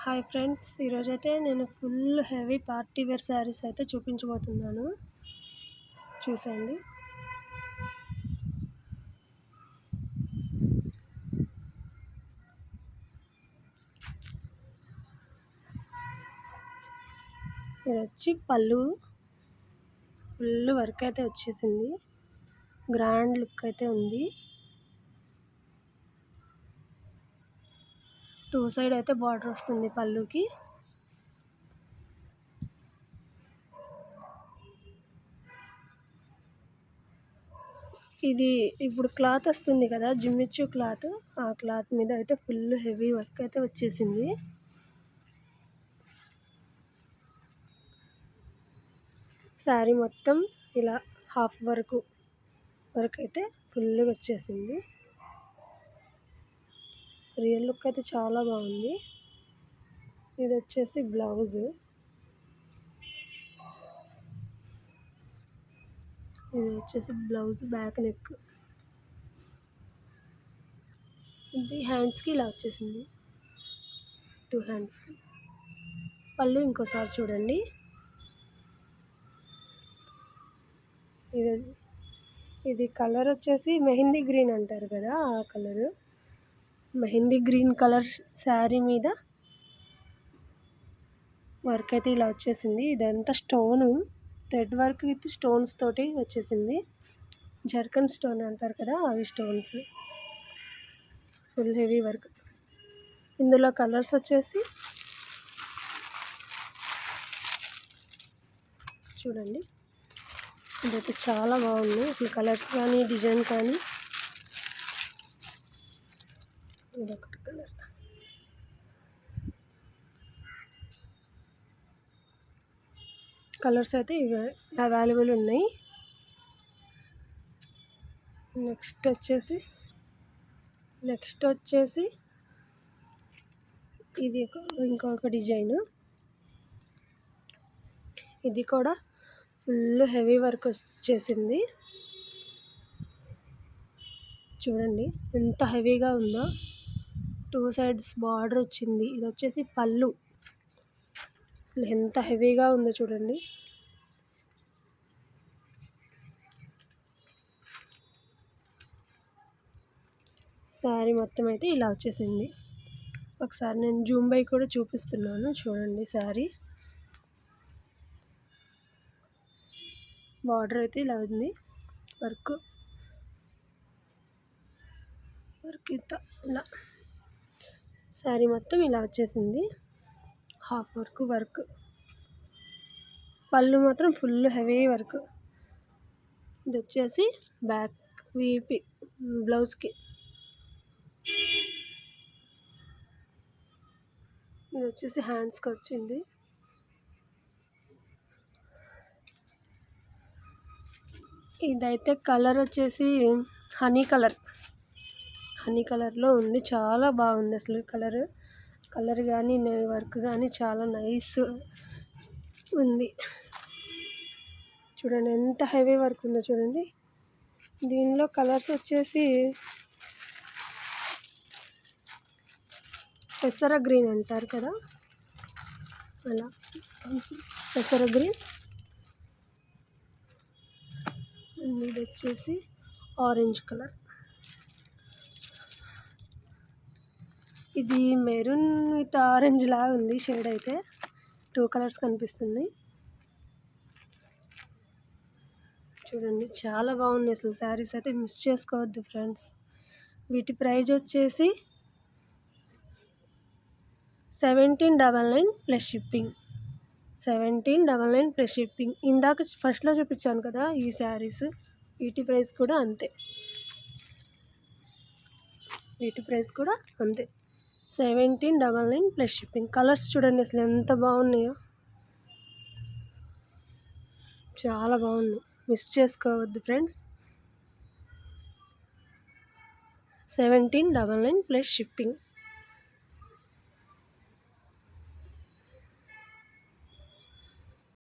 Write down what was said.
Hi friends, ఈరోజైతే నేను full heavy party wear saris అయితే చూపించబోతున్నాను. చూసండి. ఇది వచ్చి పళ్ళు, ఫుల్ వర్క్ అయితే వచ్చేసింది. గ్రాండ్ లుక్ అయితే ఉంది. 2 సైడ్ అయితే బార్డర్ వస్తుంది పళ్ళుకి. ఇది ఇప్పుడు క్లాత్ వస్తుంది కదా, జిమ్మిచ్చు క్లాత్. ఆ క్లాత్ మీద అయితే ఫుల్ హెవీ వర్క్ అయితే వచ్చేసింది. శారీ మొత్తం ఇలా హాఫ్ వరకు అయితే ఫుల్గా వచ్చేసింది. రియల్ లుక్ అయితే చాలా బాగుంది. ఇది వచ్చేసి బ్లౌజ్. ఇది వచ్చేసి బ్లౌజ్ బ్యాక్ నెక్. ఇది హ్యాండ్స్కి ఇలా వచ్చేసింది, 2 హ్యాండ్స్కి. పళ్ళు ఇంకోసారి చూడండి. ఇది కలర్ వచ్చేసి మెహందీ గ్రీన్ అంటారు కదా, ఆ colour. Mehndi green colour sari మీద వర్క్ అయితే ఇలా వచ్చేసింది. ఇదంతా stone, thread work with stones తోటి వచ్చేసింది. జర్కన్ స్టోన్ అంటారు కదా, అవి స్టోన్స్. Full heavy work. ఇందులో కలర్స్ వచ్చేసి చూడండి. ఇదైతే చాలా బాగుంది. అసలు కలర్స్ కానీ డిజైన్ కానీ. ఇదొకటి కలర్. కలర్స్ అయితే అవైలబుల్ ఉన్నాయి. నెక్స్ట్ వచ్చేసి ఇది ఇంకొక డిజైన్. ఇది కూడా ఫుల్ హెవీ వర్క్ వచ్చేసింది. చూడండి ఎంత హెవీగా ఉందో. 2 సైడ్స్ బార్డర్ వచ్చింది. ఇది వచ్చేసి పళ్ళు. అసలు ఎంత హెవీగా ఉందో చూడండి. శారీ మొత్తం అయితే ఇలా వచ్చేసింది. ఒకసారి నేను జూమ్ బై కూడా చూపిస్తున్నాను, చూడండి. శారీ బార్డర్ అయితే ఇలా ఉంది. వర్క్ ఇలా శారీ మొత్తం ఇలా వచ్చేసింది. Half work. పళ్ళు మాత్రం ఫుల్ హెవీ వర్క్. ఇది వచ్చేసి బ్యాక్ వీపి బ్లౌజ్కి. ఇది వచ్చేసి హ్యాండ్స్కి వచ్చింది. ఇదైతే కలర్ వచ్చేసి హనీ కలర్లో ఉంది. చాలా బాగుంది అసలు కలర్ కానీ వర్క్ కానీ చాలా నైస్ ఉంది. చూడండి ఎంత హెవీ వర్క్ ఉందో చూడండి. దీనిలో కలర్స్ వచ్చేసి పెసర గ్రీన్ అంటారు కదా, అలా పెసర గ్రీన్. ఇది వచ్చేసి ఆరెంజ్ కలర్. ఇది మెరూన్ విత్ ఆరెంజ్ లాగా ఉంది షేడ్. అయితే 2 కలర్స్ కనిపిస్తున్నాయి. చూడండి చాలా బాగున్నాయి అసలు శారీస్ అయితే. మిస్ చేసుకోవద్దు ఫ్రెండ్స్. వీటి ప్రైజ్ వచ్చేసి 1799 ప్లస్ షిప్పింగ్. 1799 plus shipping. ఇందాక ఫస్ట్లో చూపించాను కదా ఈ శారీస్, వీటి ప్రైస్ కూడా అంతే. 1799 ప్లస్ షిప్పింగ్. కలర్స్ చూడండి అసలు ఎంత బాగున్నాయో, చాలా బాగున్నాయి. మిస్ చేసుకోవద్దు ఫ్రెండ్స్. 1799 plus shipping.